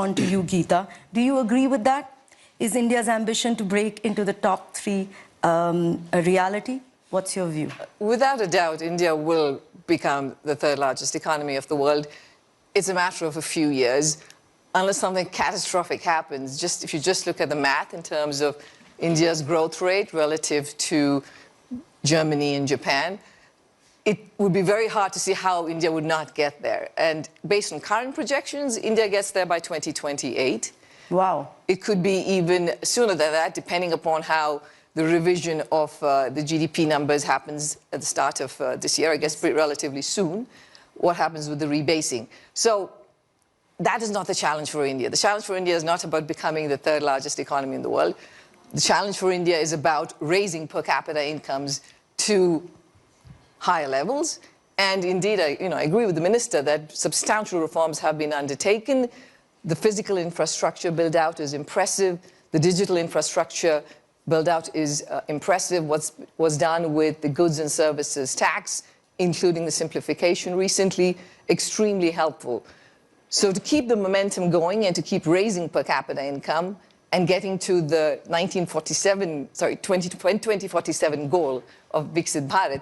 on to you, Gita. Do you agree with that? Is India's ambition to break into the top 3 a reality? What's your view? Without a doubt, India will become the 3rd largest economy of the world. It's a matter of a few years, unless something catastrophic happens. If you just look at the math in terms of India's growth rate relative to Germany and Japan, it would be very hard to see how India would not get there. And based on current projections, India gets there by 2028. Wow. It could be even sooner than that, depending upon how the revision of the GDP numbers happens at the start of this year, I guess relatively soon, what happens with the rebasing. So that is not the challenge for India. The challenge for India is not about becoming the 3rd largest economy in the world. The challenge for India is about raising per capita incomes to higher levels. And indeed, I agree with the minister that substantial reforms have been undertaken. The physical infrastructure build out is impressive. The digital infrastructure build out is impressive. What was done with the goods and services tax, including the simplification recently, extremely helpful. So to keep the momentum going and to keep raising per capita income and getting to the 2047 goal of Viksit Bharat,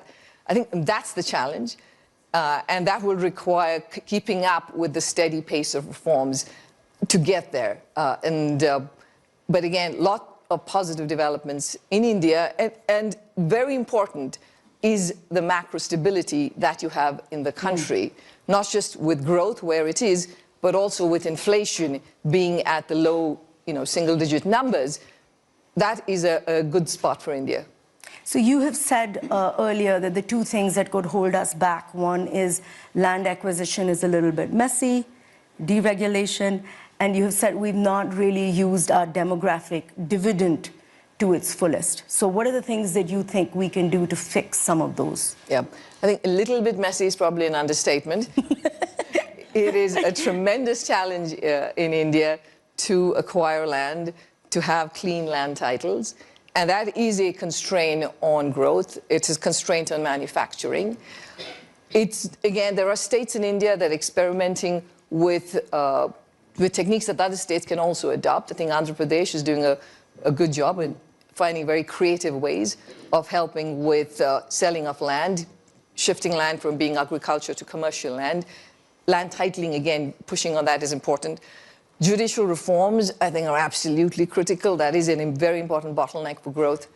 I think that's the challenge. And that will require keeping up with the steady pace of reforms to get there. But again, lot of positive developments in India, and very important is the macro stability that you have in the country, not just with growth where it is, but also with inflation being at the low, single-digit numbers. That is a good spot for India. So you have said earlier that the 2 things that could hold us back, one is land acquisition is a little bit messy, deregulation, and you have said we've not really used our demographic dividend to its fullest. So what are the things that you think we can do to fix some of those? Yeah, I think a little bit messy is probably an understatement. It is a tremendous challenge in India to acquire land, to have clean land titles. And that is a constraint on growth. It is a constraint on manufacturing. Again, there are states in India that are experimenting with techniques that other states can also adopt. I think Andhra Pradesh is doing a good job in finding very creative ways of helping with selling of land, shifting land from being agriculture to commercial land. Land titling, again, pushing on that is important. Judicial reforms, I think, are absolutely critical. That is a very important bottleneck for growth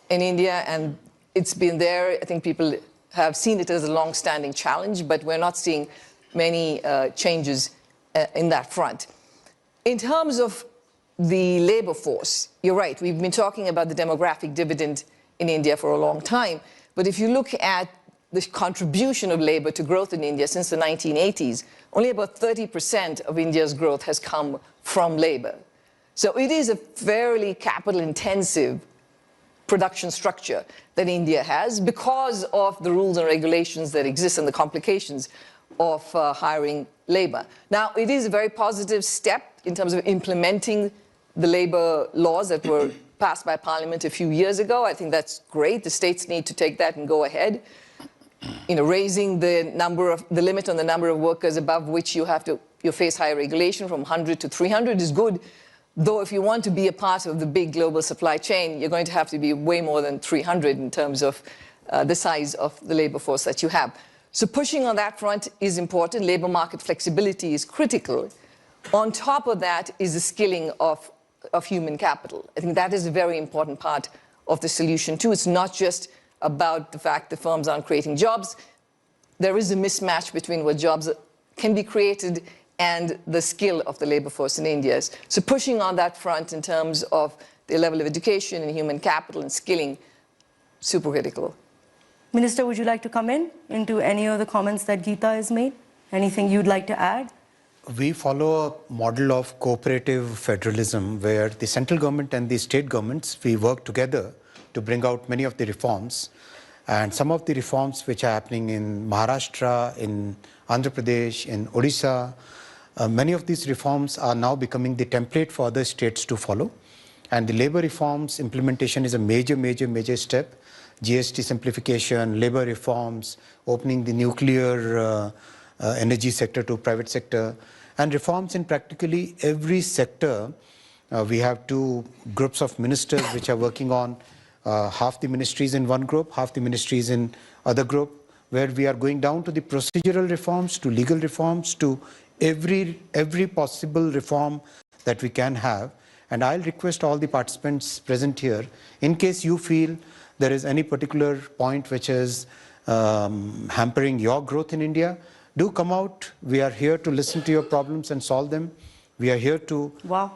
in India, and it's been there. I think people have seen it as a long-standing challenge, but we're not seeing many changes in that front. In terms of the labor force, you're right. We've been talking about the demographic dividend in India for a long time, but if you look at the contribution of labor to growth in India since the 1980s, only about 30% of India's growth has come from labor. So it is a fairly capital-intensive production structure that India has because of the rules and regulations that exist and the complications of hiring labor. Now, it is a very positive step in terms of implementing the labor laws that were passed by Parliament a few years ago. I think that's great. The states need to take that and go ahead. Raising the limit on the number of workers above which you face higher regulation from 100 to 300 is good. Though if you want to be a part of the big global supply chain, you're going to have to be way more than 300 in terms of the size of the labor force that you have. So pushing on that front is important. Labor market flexibility is critical. On top of that is the skilling of human capital. I think that is a very important part of the solution too. It's not just about the fact that firms aren't creating jobs. There is a mismatch between what jobs can be created and the skill of the labor force in India. So pushing on that front in terms of the level of education and human capital and skilling, super critical. Minister, would you like to come into any of the comments that Gita has made? Anything you'd like to add? We follow a model of cooperative federalism where the central government and the state governments, we work together to bring out many of the reforms. And some of the reforms which are happening in Maharashtra, in Andhra Pradesh, in Odisha, many of these reforms are now becoming the template for other states to follow. And the labor reforms implementation is a major step. GST simplification, labor reforms, opening the nuclear energy sector to private sector. and reforms in practically every sector. We have two groups of ministers which are working on half the ministries in one group, half the ministries in other group, where we are going down to the procedural reforms, to legal reforms, to every possible reform that we can have. And I'll request all the participants present here, in case you feel there is any particular point which is hampering your growth in India, do come out. We are here to listen to your problems and solve them. We are here to, Wow.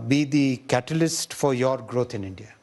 be the catalyst for your growth in India.